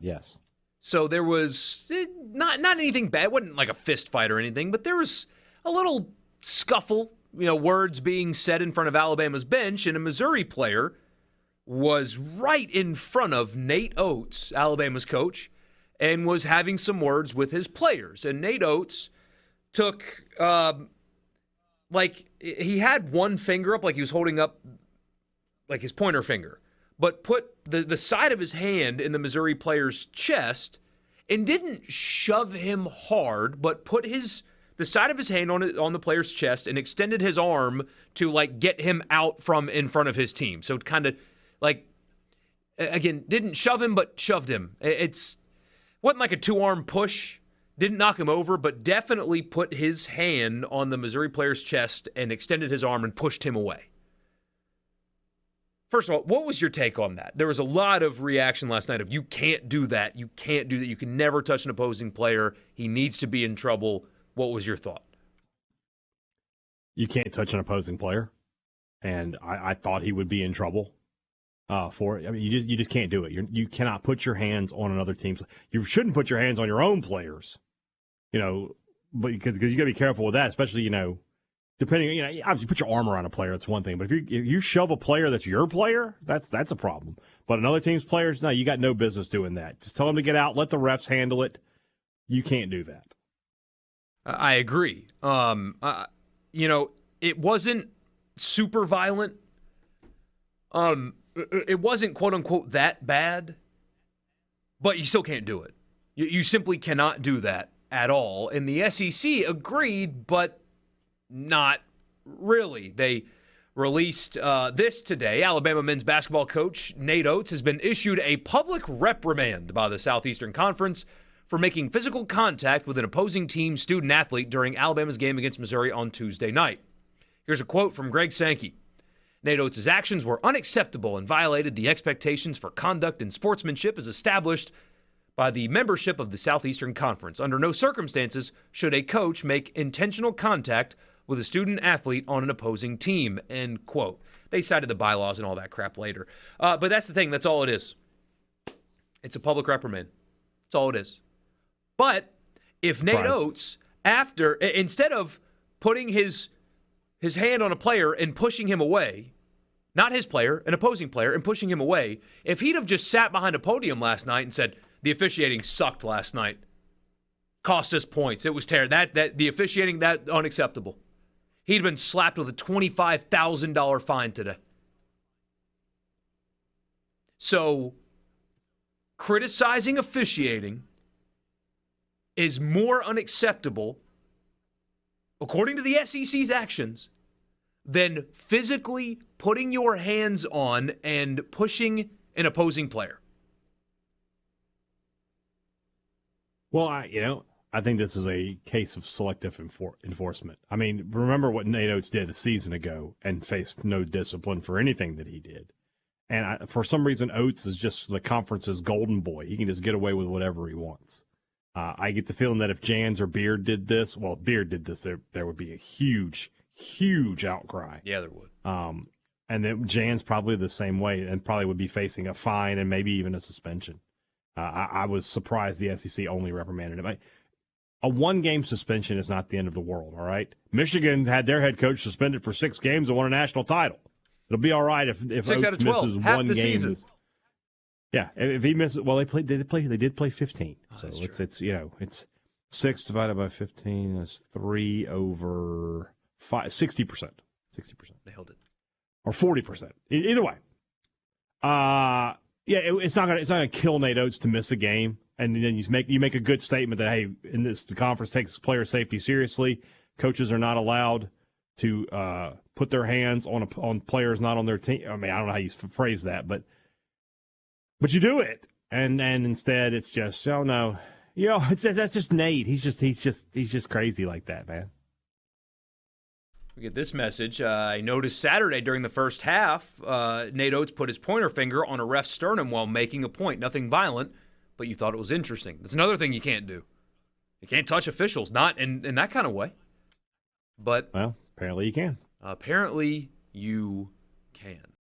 Yes. So there was not anything bad. It wasn't like a fist fight or anything, but there was a little scuffle, words being said in front of Alabama's bench, and a Missouri player was right in front of Nate Oats, Alabama's coach, and was having some words with his players. And Nate Oats took, he had one finger up, like he was holding up, like his pointer finger, but put the side of his hand in the Missouri player's chest and didn't shove him hard, but put the side of his hand on the player's chest and extended his arm to, like, get him out from in front of his team. So it kind of, like, again, didn't shove him, but shoved him. Wasn't like a two-arm push. Didn't knock him over, but definitely put his hand on the Missouri player's chest and extended his arm and pushed him away. First of all, what was your take on that? There was a lot of reaction last night of, you can't do that. You can't do that. You can never touch an opposing player. He needs to be in trouble. What was your thought? You can't touch an opposing player, and I thought he would be in trouble for it. I mean, you just can't do it. You cannot put your hands on another team's. You shouldn't put your hands on your own players, but because you got to be careful with that, especially depending. Obviously, put your arm around a player, that's one thing. But if you shove a player that's your player, that's a problem. But another team's players, no, you got no business doing that. Just tell them to get out. Let the refs handle it. You can't do that. I agree. It wasn't super violent. It wasn't quote unquote that bad, but you still can't do it. You simply cannot do that at all. And the SEC agreed, but not really. They released this today. Alabama men's basketball coach Nate Oats has been issued a public reprimand by the Southeastern Conference for making physical contact with an opposing team's student athlete during Alabama's game against Missouri on Tuesday night. Here's a quote from Greg Sankey. Nate Oats' actions were unacceptable and violated the expectations for conduct and sportsmanship as established by the membership of the Southeastern Conference. Under no circumstances should a coach make intentional contact with a student athlete on an opposing team, end quote. They cited the bylaws and all that crap later. But that's the thing. That's all it is. It's a public reprimand. That's all it is. But if Nate Oats, instead of putting his hand on a player and pushing him away, not his player, an opposing player, and pushing him away, if he'd have just sat behind a podium last night and said, the officiating sucked last night, cost us points, it was terrible, that the officiating, that unacceptable, he'd been slapped with a $25,000 fine today. So, criticizing officiating is more unacceptable, according to the SEC's actions, than physically putting your hands on and pushing an opposing player. Well, I think this is a case of selective enforcement. I mean, remember what Nate Oats did a season ago and faced no discipline for anything that he did. And for some reason, Oats is just the conference's golden boy. He can just get away with whatever he wants. I get the feeling that if Jans or Beard did this, there would be a huge outcry. Yeah, there would. And then Jan's probably the same way and probably would be facing a fine and maybe even a suspension. I was surprised the SEC only reprimanded him. A one-game suspension is not the end of the world, all right? Michigan had their head coach suspended for 6 games and won a national title. It'll be all right if 6 Oats out of 12, misses half one the game. season. Yeah, if he misses, well, they did play 15. Oh, so it's it's 6 divided by 15 is 3 over 5, 60%. 60%. They held it. Or 40%. Either way. It's not gonna kill Nate Oats to miss a game, and then you make a good statement that, hey, the conference takes player safety seriously. Coaches are not allowed to put their hands on players not on their team. I mean, I don't know how you phrase that, but you do it, and instead it's just, oh no, that's just Nate. He's just crazy like that, man. We get this message. I noticed Saturday during the first half, Nate Oats put his pointer finger on a ref's sternum while making a point. Nothing violent, but you thought it was interesting. That's another thing you can't do. You can't touch officials, not in that kind of way. But well, apparently you can. Apparently you can.